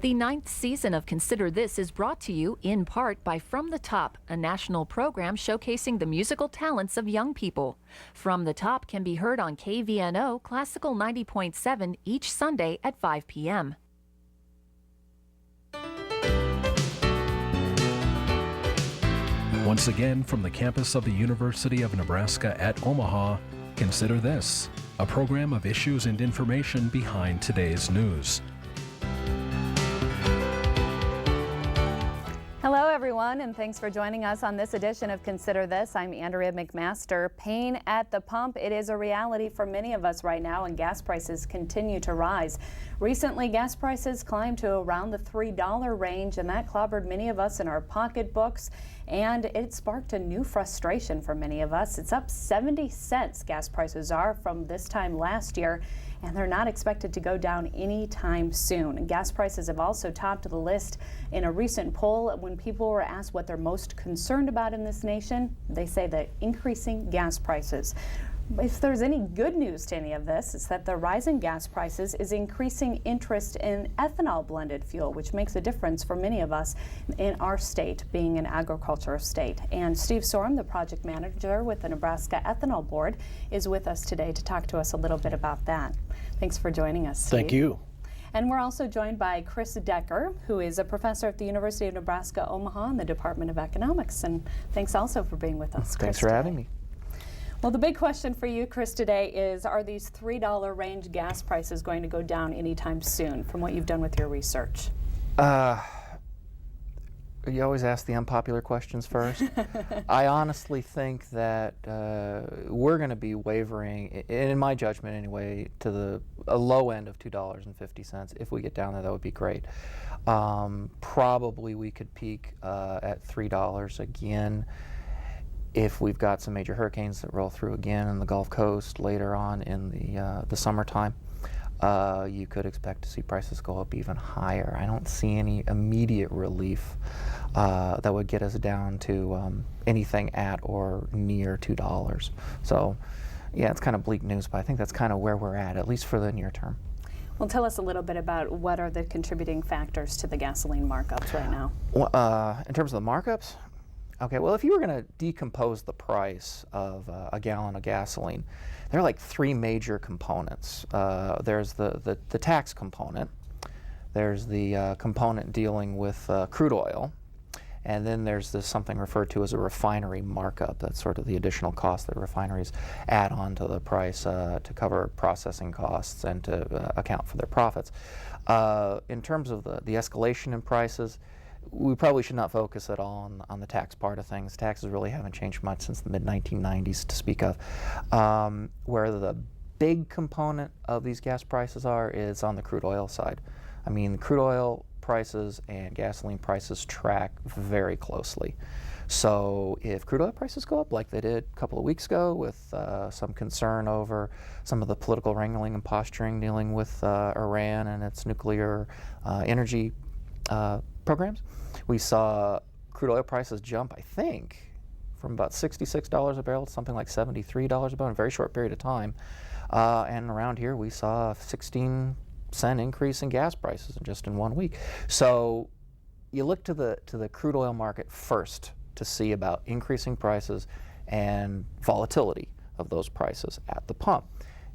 The 9th season of Consider This is brought to you in part by From the Top, a national program showcasing the musical talents of young people. From the Top can be heard on KVNO Classical 90.7 each Sunday at 5 p.m. Once again, from the campus of the University of Nebraska at Omaha, Consider This, a program of issues and information behind today's news. Hello, everyone, and thanks for joining us on this edition of Consider This. I'm Andrea McMaster. Pain at the pump, it is a reality for many of us right now, and gas prices continue to rise. Recently, gas prices climbed to around the $3 range, and that clobbered many of us in our pocketbooks, and it sparked a new frustration for many of us. It's up 70 cents, gas prices are, from this time last year, and they're not expected to go down anytime soon. Gas prices have also topped the list in a recent poll. When people were asked what they're most concerned about in this nation, they say the increasing gas prices. If there's any good news to any of this, it's that the rise in gas prices is increasing interest in ethanol blended fuel, which makes a difference for many of us in our state, being an agricultural state. And Steve Sorum, the project manager with the Nebraska Ethanol Board, is with us today to talk to us a little bit about that. Thanks for joining us, Steve. Thank you. And we're also joined by Chris Decker, who is a professor at the University of Nebraska, Omaha in the Department of Economics. And thanks also for being with us, Chris. Thanks for having me. Well, the big question for you, Chris, today is, are these $3 range gas prices going to go down anytime soon, from what you've done with your research? You always ask the unpopular questions first. I honestly think that we're going to be wavering, in my judgment anyway, to a low end of $2.50. If we get down there, that would be great. Probably we could peak at $3 again if we've got some major hurricanes that roll through again in the Gulf Coast later on in the summertime. You could expect to see prices go up even higher. I don't see any immediate relief that would get us down to anything at or near $2. So, yeah, it's kind of bleak news, but I think that's kind of where we're at least for the near term. Well, tell us a little bit about what are the contributing factors to the gasoline markups right now. Well, in terms of the markups, okay, well, if you were going to decompose the price of a gallon of gasoline, there are like three major components. There's the tax component, there's the component dealing with crude oil, and then there's this something referred to as a refinery markup. That's sort of the additional cost that refineries add on to the price to cover processing costs and to account for their profits. In terms of the escalation in prices, we probably should not focus at all on the tax part of things. Taxes really haven't changed much since the mid-1990s to speak of. Where the big component of these gas prices is on the crude oil side. I mean, crude oil prices and gasoline prices track very closely. So if crude oil prices go up like they did a couple of weeks ago with some concern over some of the political wrangling and posturing dealing with Iran and its nuclear energy programs, we saw crude oil prices jump, I think, from about $66 a barrel to something like $73 a barrel in a very short period of time. And around here we saw a 16-cent increase in gas prices just in 1 week. So you look to the crude oil market first to see about increasing prices and volatility of those prices at the pump.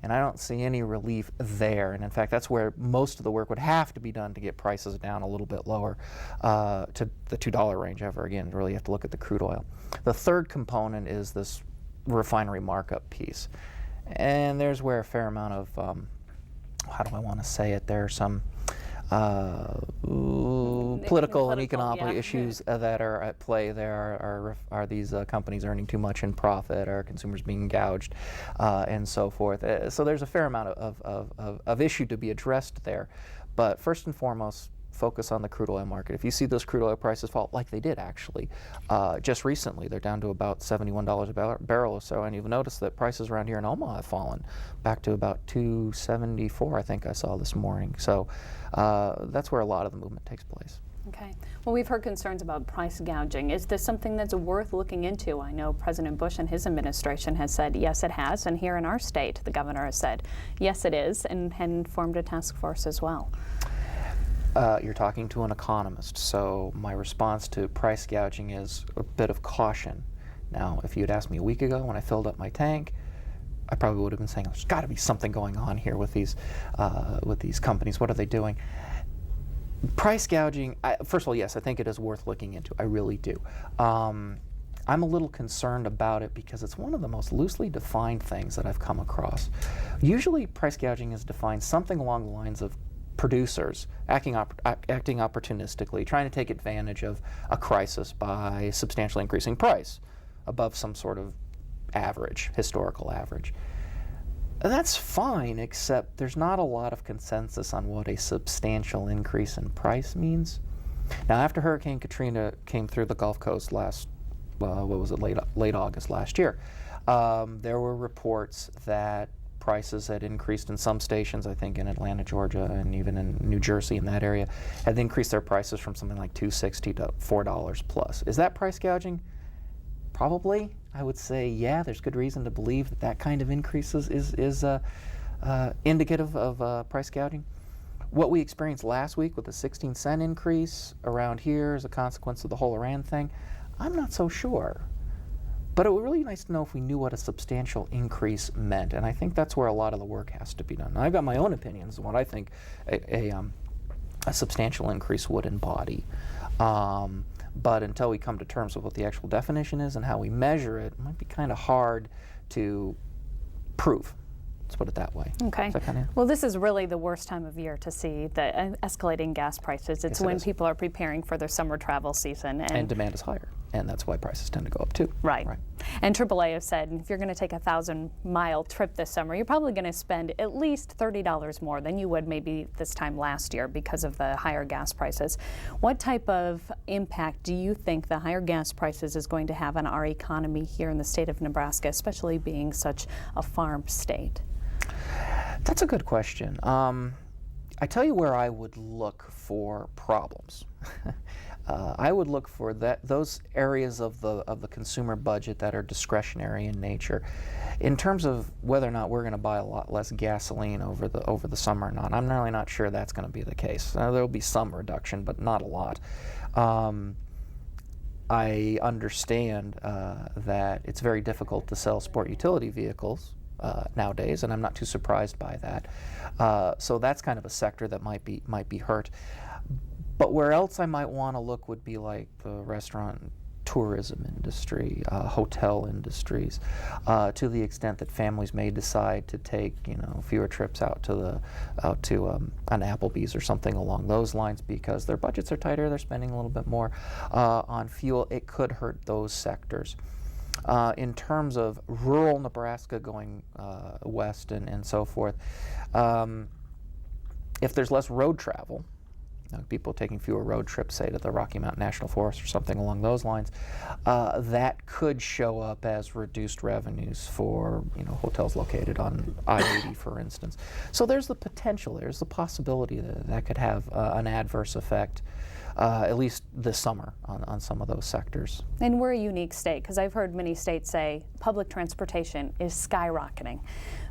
And I don't see any relief there. And in fact, that's where most of the work would have to be done to get prices down a little bit lower to the $2 range ever again. Really have to look at the crude oil. The third component is this refinery markup piece. And there's where a fair amount of, how do I want to say it, there are some political and economic issues that are at play there. Are these companies earning too much in profit? Are consumers being gouged? And so forth. So there's a fair amount of issue to be addressed there. But first and foremost, focus on the crude oil market. If you see those crude oil prices fall, like they did actually, just recently, they're down to about $71 a barrel or so, and you'll notice that prices around here in Omaha have fallen back to about $2.74, I think I saw this morning. So that's where a lot of the movement takes place. Okay. Well, we've heard concerns about price gouging. Is this something that's worth looking into? I know President Bush and his administration has said, yes, it has. And here in our state, the governor has said, yes, it is, and formed a task force as well. You're talking to an economist, so my response to price gouging is a bit of caution. Now, if you had asked me a week ago when I filled up my tank, I probably would have been saying, there's got to be something going on here with these companies. What are they doing? Price gouging, first of all, yes, I think it is worth looking into. I really do. I'm a little concerned about it because it's one of the most loosely defined things that I've come across. Usually price gouging is defined something along the lines of producers acting opportunistically, trying to take advantage of a crisis by substantially increasing price above some sort of average, historical average. And that's fine, except there's not a lot of consensus on what a substantial increase in price means. Now, after Hurricane Katrina came through the Gulf Coast late August last year, there were reports that prices had increased in some stations, I think in Atlanta, Georgia, and even in New Jersey, in that area, had increased their prices from something like $2.60 to $4 plus. Is that price gouging? Probably. I would say, yeah, there's good reason to believe that that kind of increases is indicative of price gouging. What we experienced last week with a 16-cent increase around here as a consequence of the whole Iran thing, I'm not so sure. But it would be really nice to know if we knew what a substantial increase meant, and I think that's where a lot of the work has to be done. Now, I've got my own opinions on what I think a substantial increase would embody. But until we come to terms with what the actual definition is and how we measure it, it might be kind of hard to prove. Let's put it that way. Okay. Is that kind of... Well, this is really the worst time of year to see the escalating gas prices. It's when people are preparing for their summer travel season. And demand is higher, and that's why prices tend to go up too. Right. And AAA has said if you're going to take a 1,000-mile trip this summer, you're probably going to spend at least $30 more than you would maybe this time last year because of the higher gas prices. What type of impact do you think the higher gas prices is going to have on our economy here in the state of Nebraska, especially being such a farm state? That's a good question. I tell you where I would look for problems. I would look for those areas of the consumer budget that are discretionary in nature. In terms of whether or not we're going to buy a lot less gasoline over the summer or not, I'm really not sure that's going to be the case. There will be some reduction, but not a lot. I understand that it's very difficult to sell sport utility vehicles nowadays, and I'm not too surprised by that. So that's kind of a sector that might be hurt. But where else I might want to look would be like the restaurant and tourism industry, hotel industries, to the extent that families may decide to take fewer trips out to an Applebee's or something along those lines because their budgets are tighter, they're spending a little bit more on fuel. It could hurt those sectors. In terms of rural Nebraska going west and so forth, if there's less road travel, people taking fewer road trips, say to the Rocky Mountain National Forest or something along those lines, that could show up as reduced revenues for hotels located on I-80, for instance. So there's the potential, there's the possibility that could have an adverse effect. At least this summer on some of those sectors. And we're a unique state because I've heard many states say public transportation is skyrocketing.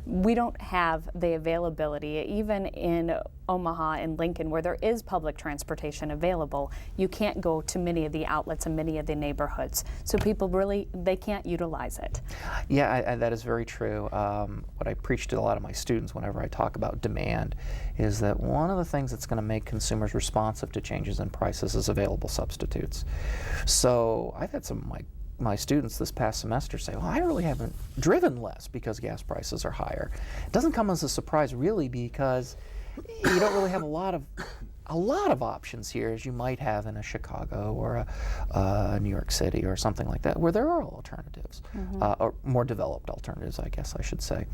We don't have the availability, even in Omaha and Lincoln, where there is public transportation available. You can't go to many of the outlets in many of the neighborhoods. So people they can't utilize it. Yeah, that is very true. What I preach to a lot of my students whenever I talk about demand is that one of the things that's going to make consumers responsive to changes in prices is available substitutes. So I've had some of my students this past semester say, well, I really haven't driven less because gas prices are higher. It doesn't come as a surprise really because you don't really have a lot of options here as you might have in a Chicago or a New York City or something like that where there are alternatives, or more developed alternatives, I guess I should say.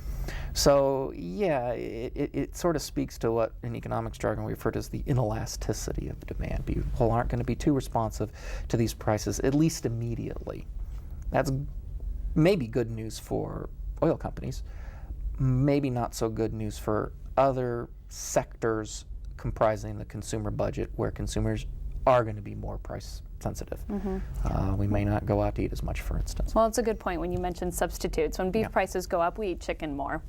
So yeah, it sort of speaks to what in economics jargon we refer to as the inelasticity of demand. People aren't going to be too responsive to these prices, at least immediately. That's maybe good news for oil companies, maybe not so good news for other sectors comprising the consumer budget where consumers are going to be more price sensitive. We may not go out to eat as much, for instance. Well, it's a good point when you mentioned substitutes. When beef prices go up, we eat chicken more.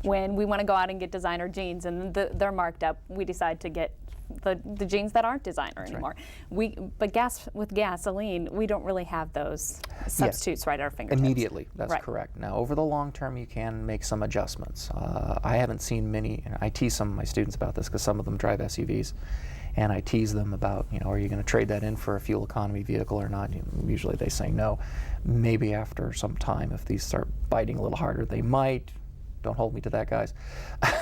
When we want to go out and get designer jeans and they're marked up, we decide to get the jeans that aren't designer anymore. But with gasoline, we don't really have those substitutes right at our fingertips. Immediately, that's correct. Now, over the long term, you can make some adjustments. I haven't seen many, and I tease some of my students about this because some of them drive SUVs, and I tease them about, are you going to trade that in for a fuel economy vehicle or not? Usually they say no. Maybe after some time, if these start biting a little harder, they might. Don't hold me to that, guys.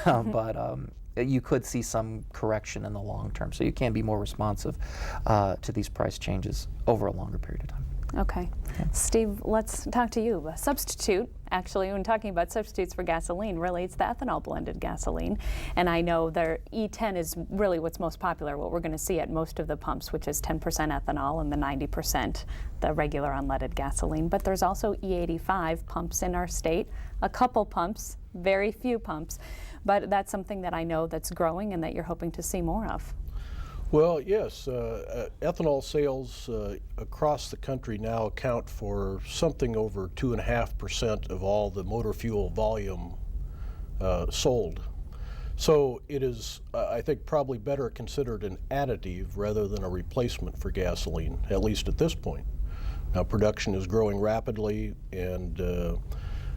But you could see some correction in the long term, so you can be more responsive to these price changes over a longer period of time. Okay. Yeah. Steve, let's talk to you. A substitute, actually, when talking about substitutes for gasoline, really it's the ethanol blended gasoline. And I know their E10 is really what's most popular, what we're going to see at most of the pumps, which is 10% ethanol and the 90% the regular unleaded gasoline. But there's also E85 pumps in our state, a couple pumps, very few pumps. But that's something that I know that's growing and that you're hoping to see more of. Well, yes, ethanol sales across the country now account for something over 2.5% of all the motor fuel volume sold. So it is, I think, probably better considered an additive rather than a replacement for gasoline, at least at this point. Now, production is growing rapidly, and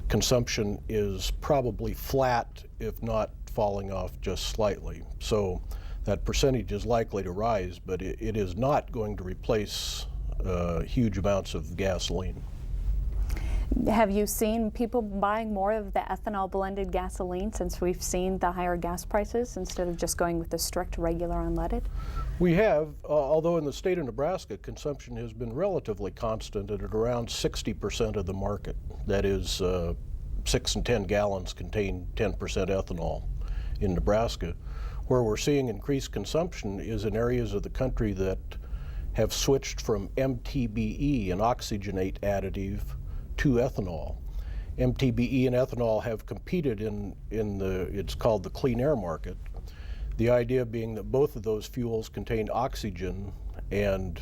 consumption is probably flat, if not falling off just slightly. So that percentage is likely to rise, but it is not going to replace huge amounts of gasoline. Have you seen people buying more of the ethanol blended gasoline since we've seen the higher gas prices instead of just going with the strict regular unleaded? We have, although in the state of Nebraska, consumption has been relatively constant at around 60% of the market. That is, 6 and 10 gallons contain 10% ethanol in Nebraska. Where we're seeing increased consumption is in areas of the country that have switched from MTBE, an oxygenate additive, to ethanol. MTBE and ethanol have competed in it's called the clean air market. The idea being that both of those fuels contain oxygen, and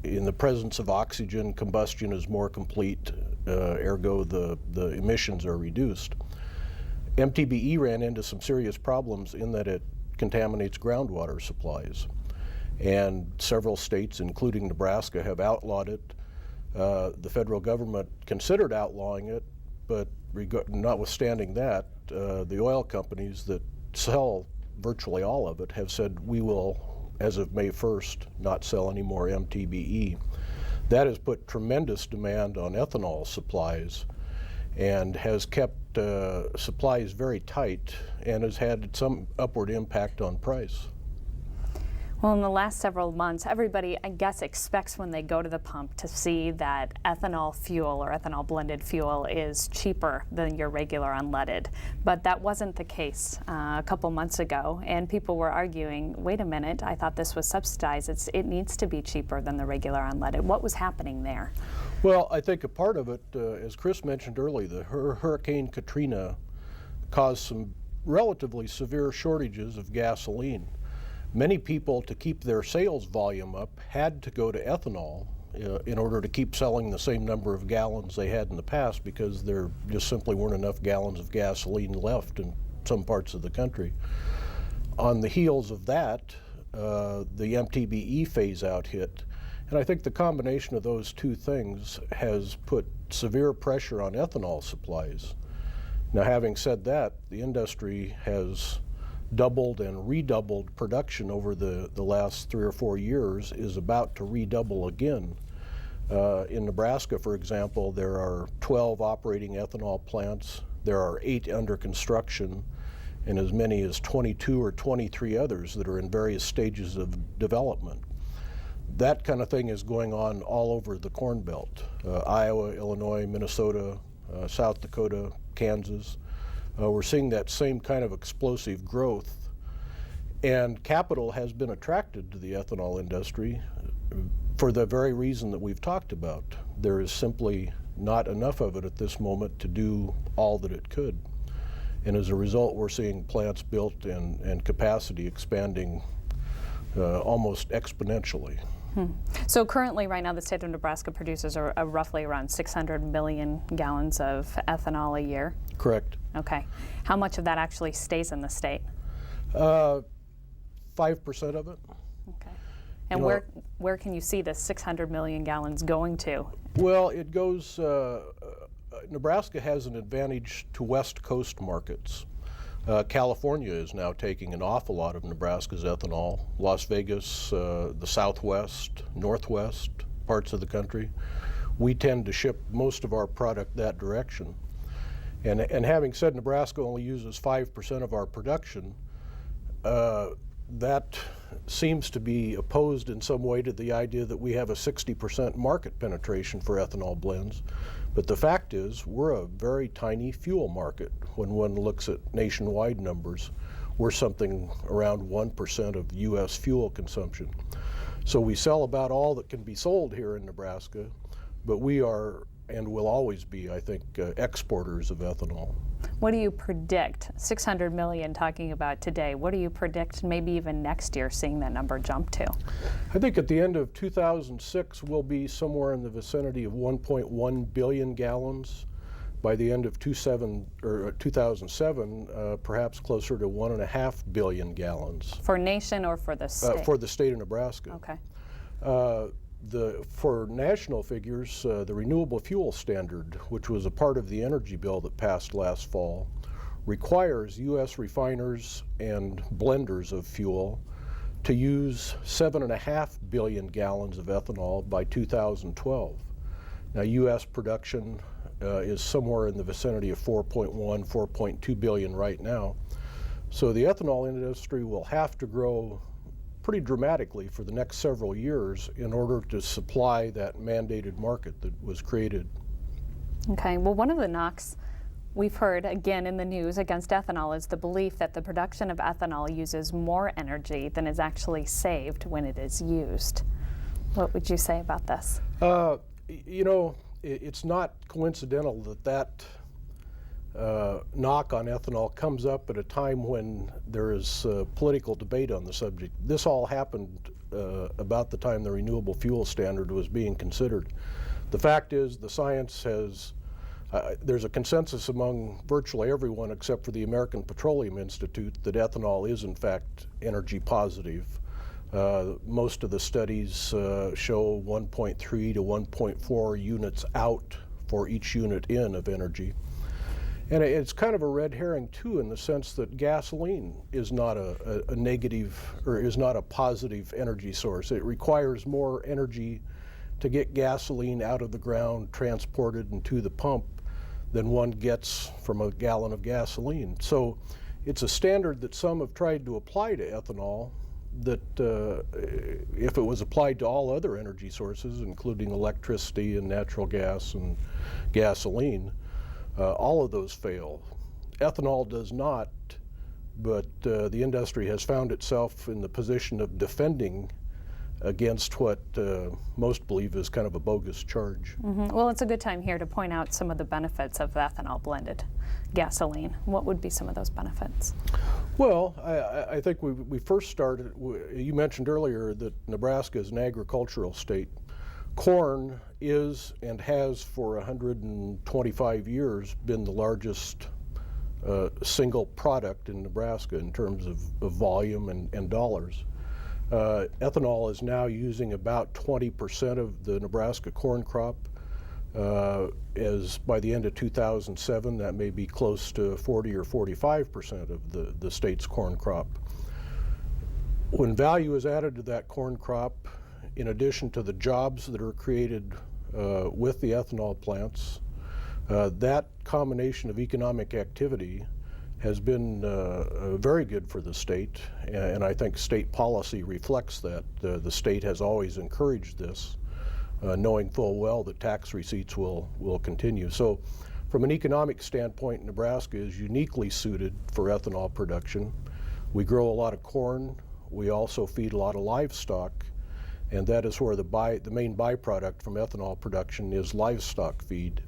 in the presence of oxygen, combustion is more complete, ergo the emissions are reduced. MTBE ran into some serious problems in that it contaminates groundwater supplies. And several states, including Nebraska, have outlawed it. The federal government considered outlawing it, but notwithstanding that, the oil companies that sell virtually all of it have said, we will, as of May 1st, not sell any more MTBE. That has put tremendous demand on ethanol supplies and has kept supplies very tight and has had some upward impact on price. Well, in the last several months, everybody, I guess, expects when they go to the pump to see that ethanol fuel or ethanol blended fuel is cheaper than your regular unleaded. But that wasn't the case a couple months ago, and people were arguing, wait a minute, I thought this was subsidized. It needs to be cheaper than the regular unleaded. What was happening there? Well, I think a part of it, as Chris mentioned earlier, Hurricane Katrina caused some relatively severe shortages of gasoline. Many people, to keep their sales volume up, had to go to ethanol in order to keep selling the same number of gallons they had in the past, because there just simply weren't enough gallons of gasoline left in some parts of the country. On the heels of that, the MTBE phase-out hit. And I think the combination of those two things has put severe pressure on ethanol supplies. Now, having said that, the industry has doubled and redoubled production over the last 3 or 4 years, is about to redouble again. In Nebraska, for example, there are 12 operating ethanol plants. There are 8 under construction, and as many as 22 or 23 others that are in various stages of development. That kind of thing is going on all over the Corn Belt, Iowa, Illinois, Minnesota, South Dakota, Kansas. We're seeing that same kind of explosive growth, and capital has been attracted to the ethanol industry for the very reason that we've talked about. There is simply not enough of it at this moment to do all that it could. And as a result, we're seeing plants built and capacity expanding almost exponentially. So currently, right now, the state of Nebraska produces roughly around 600 million gallons of ethanol a year? Correct. Okay. How much of that actually stays in the state? 5% of it. Okay. And You know, where can you see this 600 million gallons going to? Well, it goes, Nebraska has an advantage to West Coast markets. California is now taking an awful lot of Nebraska's ethanol. Las Vegas, the Southwest, Northwest parts of the country. We tend to ship most of our product that direction. And having said Nebraska only uses 5% of our production, that seems to be opposed in some way to the idea that we have a 60% market penetration for ethanol blends. But the fact is, we're a very tiny fuel market. When one looks at nationwide numbers, we're something around 1% of U.S. fuel consumption. So we sell about all that can be sold here in Nebraska, but we are and will always be, I think, exporters of ethanol. What do you predict? 600 million talking about today. What do you predict maybe even next year seeing that number jump to? I think at the end of 2006, we'll be somewhere in the vicinity of 1.1 billion gallons. By the end of 2007, perhaps closer to 1.5 billion gallons. For nation or for the state? For the state of Nebraska. Okay. For national figures, the Renewable Fuel Standard, which was a part of the energy bill that passed last fall, requires U.S. refiners and blenders of fuel to use 7.5 billion gallons of ethanol by 2012. Now, U.S. production is somewhere in the vicinity of 4.1, 4.2 billion right now. So the ethanol industry will have to grow pretty dramatically for the next several years in order to supply that mandated market that was created. Okay, well, one of the knocks we've heard again in the news against ethanol is the belief that the production of ethanol uses more energy than is actually saved when it is used. What would you say about this? You know, it's not coincidental that knock on ethanol comes up at a time when there is political debate on the subject. This all happened about the time the Renewable Fuel Standard was being considered. The fact is, the science has, there's a consensus among virtually everyone except for the American Petroleum Institute that ethanol is in fact energy positive. Most of the studies show 1.3 to 1.4 units out for each unit in of energy. And it's kind of a red herring too, in the sense that gasoline is not a negative or is not a positive energy source. It requires more energy to get gasoline out of the ground, transported and to the pump than one gets from a gallon of gasoline. So it's a standard that some have tried to apply to ethanol that if it was applied to all other energy sources, including electricity and natural gas and gasoline, all of those fail. Ethanol does not, but the industry has found itself in the position of defending against what most believe is kind of a bogus charge. Mm-hmm. Well, it's a good time here to point out some of the benefits of ethanol blended gasoline. What would be some of those benefits? Well, I think we first started, you mentioned earlier that Nebraska is an agricultural state. Corn is and has for 125 years been the largest single product in Nebraska in terms of volume and dollars. Ethanol is now using about 20% of the Nebraska corn crop. As by the end of 2007, that may be close to 40 or 45% of the state's corn crop. When value is added to that corn crop, in addition to the jobs that are created with the ethanol plants, that combination of economic activity has been very good for the state, and I think state policy reflects that. The state has always encouraged this, knowing full well that tax receipts will continue. So from an economic standpoint, Nebraska is uniquely suited for ethanol production. We grow a lot of corn. We also feed a lot of livestock, and that is where the main byproduct from ethanol production is livestock feed.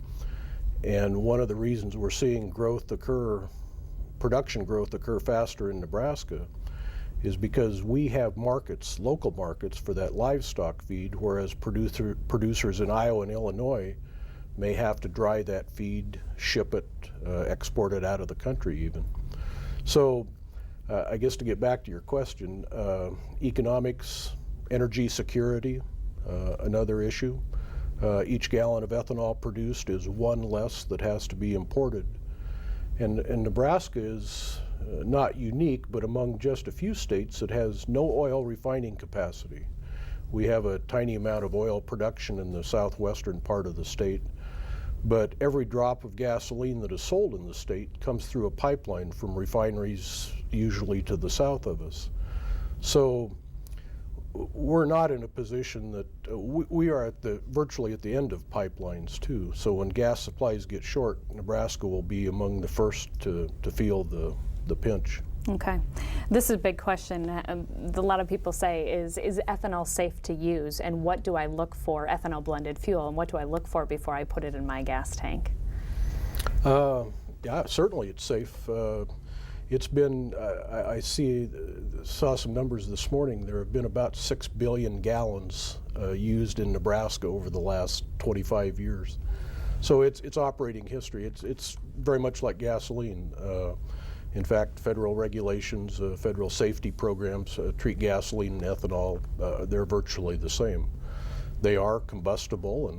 And one of the reasons we're seeing production growth occur faster in Nebraska is because we have markets, local markets for that livestock feed, whereas producers in Iowa and Illinois may have to dry that feed, ship it, export it out of the country even. So I guess to get back to your question, economics, energy security, another issue. Each gallon of ethanol produced is one less that has to be imported. And Nebraska is not unique, but among just a few states that has no oil refining capacity. We have a tiny amount of oil production in the southwestern part of the state, but every drop of gasoline that is sold in the state comes through a pipeline from refineries usually to the south of us. So we're not in a position that we are virtually at the end of pipelines too. So when gas supplies get short, Nebraska will be among the first to feel the pinch. Okay. This is a big question. A lot of people say, is ethanol safe to use, and what do I look for, ethanol blended fuel, and what do I look for before I put it in my gas tank? Yeah, certainly it's safe. It's been, I saw some numbers this morning. There have been about 6 billion gallons used in Nebraska over the last 25 years. So it's operating history. It's very much like gasoline. In fact, federal regulations, federal safety programs treat gasoline and ethanol, they're virtually the same. They are combustible,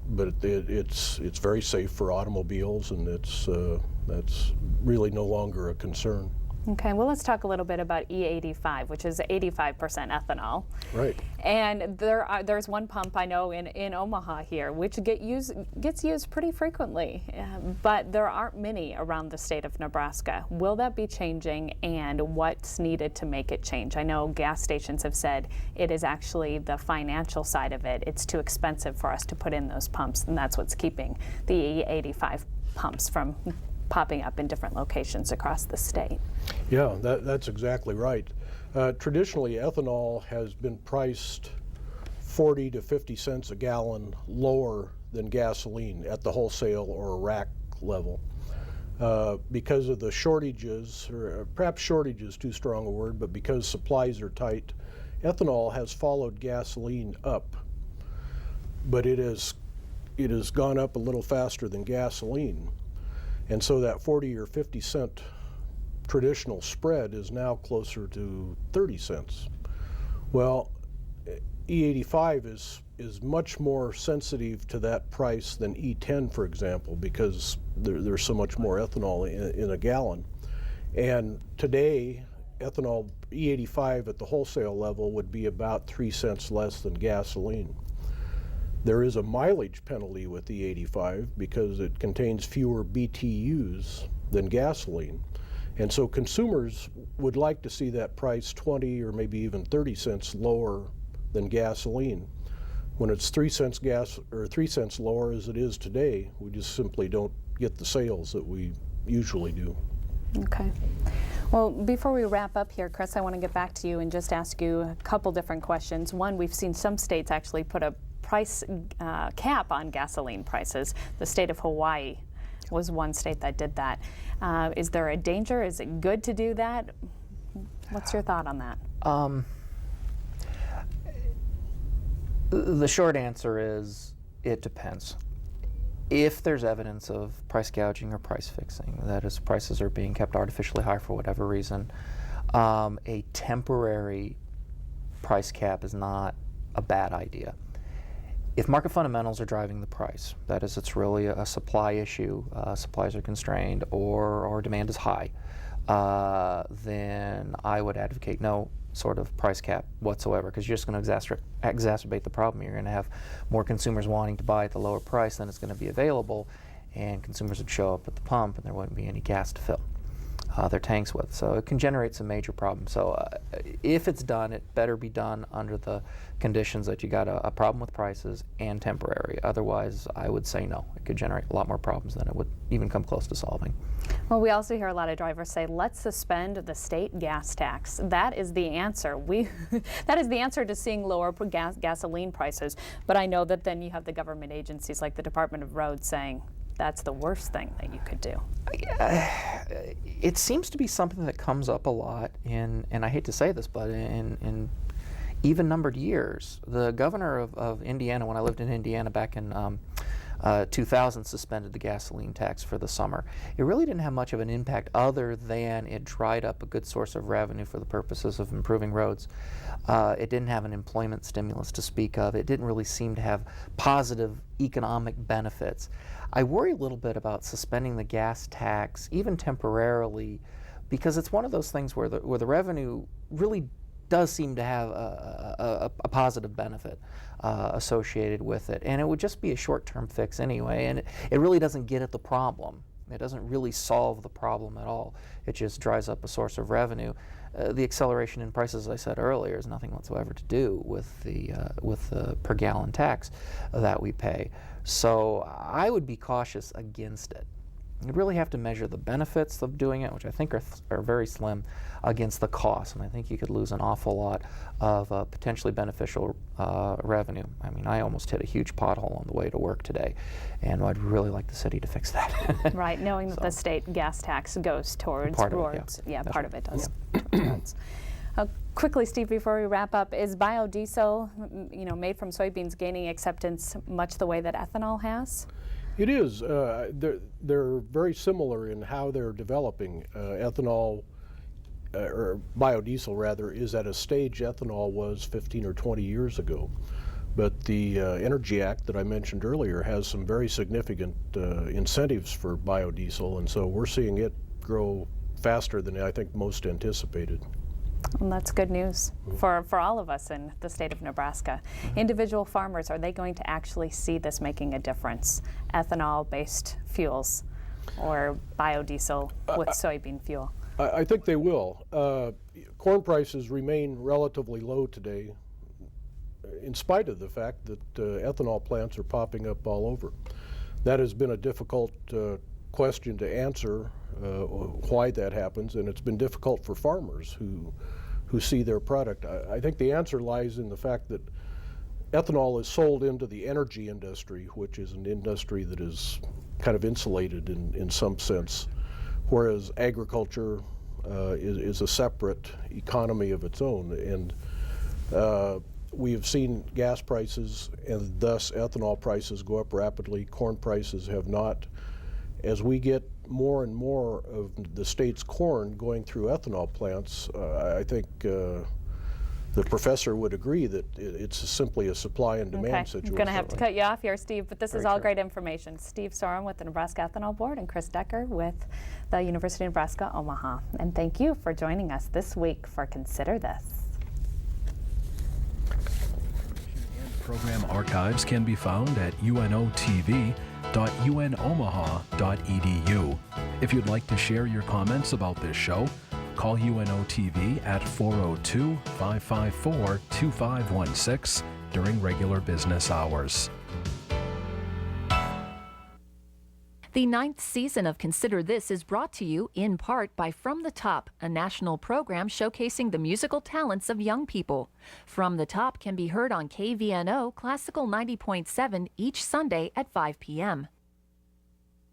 but it's very safe for automobiles, and that's really no longer a concern. Okay, well, let's talk a little bit about E85, which is 85% ethanol. Right. And there's one pump I know in Omaha here, which gets used pretty frequently, but there aren't many around the state of Nebraska. Will that be changing, and what's needed to make it change? I know gas stations have said it is actually the financial side of it. It's too expensive for us to put in those pumps, and that's what's keeping the E85 pumps from popping up in different locations across the state. Yeah, that's exactly right. Traditionally, ethanol has been priced 40 to 50 cents a gallon lower than gasoline at the wholesale or rack level. Because of the shortages, or perhaps shortage is too strong a word, but because supplies are tight, ethanol has followed gasoline up, but it has gone up a little faster than gasoline. And so that 40 or 50 cent traditional spread is now closer to 30 cents. Well, E85 is much more sensitive to that price than E10, for example, because there's so much more ethanol in a gallon. And today, ethanol E85 at the wholesale level would be about 3 cents less than gasoline. There is a mileage penalty with E85 because it contains fewer BTUs than gasoline. And so consumers would like to see that price 20 or maybe even 30 cents lower than gasoline. When it's 3 cents lower as it is today, we just simply don't get the sales that we usually do. Okay. Well, before we wrap up here, Chris, I want to get back to you and just ask you a couple different questions. One, we've seen some states actually put a price cap on gasoline prices. The state of Hawaii was one state that did that. Is there a danger? Is it good to do that? What's your thought on that? The short answer is it depends. If there's evidence of price gouging or price fixing, that is, prices are being kept artificially high for whatever reason, a temporary price cap is not a bad idea. If market fundamentals are driving the price, that is, it's really a supply issue, supplies are constrained, or demand is high, then I would advocate no sort of price cap whatsoever, because you're just going to exacerbate the problem. You're going to have more consumers wanting to buy at the lower price than it's going to be available, and consumers would show up at the pump and there wouldn't be any gas to fill their tanks with. So it can generate some major problems. So if it's done, it better be done under the conditions that you got a problem with prices and temporary. Otherwise, I would say no. It could generate a lot more problems than it would even come close to solving. Well, we also hear a lot of drivers say, let's suspend the state gas tax. That is the answer. That is the answer to seeing lower gasoline prices. But I know that then you have the government agencies like the Department of Roads saying, that's the worst thing that you could do. It seems to be something that comes up a lot and I hate to say this, but in even numbered years. The governor of Indiana, when I lived in Indiana back in 2000 suspended the gasoline tax for the summer. It really didn't have much of an impact other than it dried up a good source of revenue for the purposes of improving roads. It didn't have an employment stimulus to speak of. It didn't really seem to have positive economic benefits. I worry a little bit about suspending the gas tax, even temporarily, because it's one of those things where the revenue really does seem to have a positive benefit associated with it. And it would just be a short-term fix anyway, and it really doesn't get at the problem. It doesn't really solve the problem at all. It just dries up a source of revenue. The acceleration in prices, as I said earlier, has nothing whatsoever to do with the per gallon tax that we pay. So I would be cautious against it. You really have to measure the benefits of doing it, which I think are very slim, against the costs. And I think you could lose an awful lot of potentially beneficial revenue. I mean, I almost hit a huge pothole on the way to work today, and I'd really like the city to fix that. Right, knowing that the state gas tax goes towards roads. Yeah, part of it does. Towards roads. Quickly, Steve, before we wrap up, is biodiesel, made from soybeans, gaining acceptance much the way that ethanol has? It is. They're very similar in how they're developing. Ethanol, or biodiesel rather, is at a stage ethanol was 15 or 20 years ago. But the Energy Act that I mentioned earlier has some very significant incentives for biodiesel, and so we're seeing it grow faster than I think most anticipated. Well, that's good news for all of us in the state of Nebraska. Individual farmers, are they going to actually see this making a difference? Ethanol-based fuels or biodiesel with soybean fuel? I think they will. Corn prices remain relatively low today, in spite of the fact that ethanol plants are popping up all over. That has been a difficult question to answer, why that happens, and it's been difficult for farmers who see their product. I think the answer lies in the fact that ethanol is sold into the energy industry, which is an industry that is kind of insulated in some sense, whereas agriculture is a separate economy of its own. And we have seen gas prices and thus ethanol prices go up rapidly. Corn prices have not. As we get more and more of the state's corn going through ethanol plants, I think the professor would agree that it's simply a supply and demand situation. I'm going to have to cut you off here, Steve, but this is all great information. Steve Sorum with the Nebraska Ethanol Board and Chris Decker with the University of Nebraska, Omaha. And thank you for joining us this week for Consider This. Program archives can be found at unotv.unomaha.edu. If you'd like to share your comments about this show, call UNO-TV at 402-554-2516 during regular business hours. The 9th season of Consider This is brought to you in part by From the Top, a national program showcasing the musical talents of young people. From the Top can be heard on KVNO Classical 90.7 each Sunday at 5 p.m.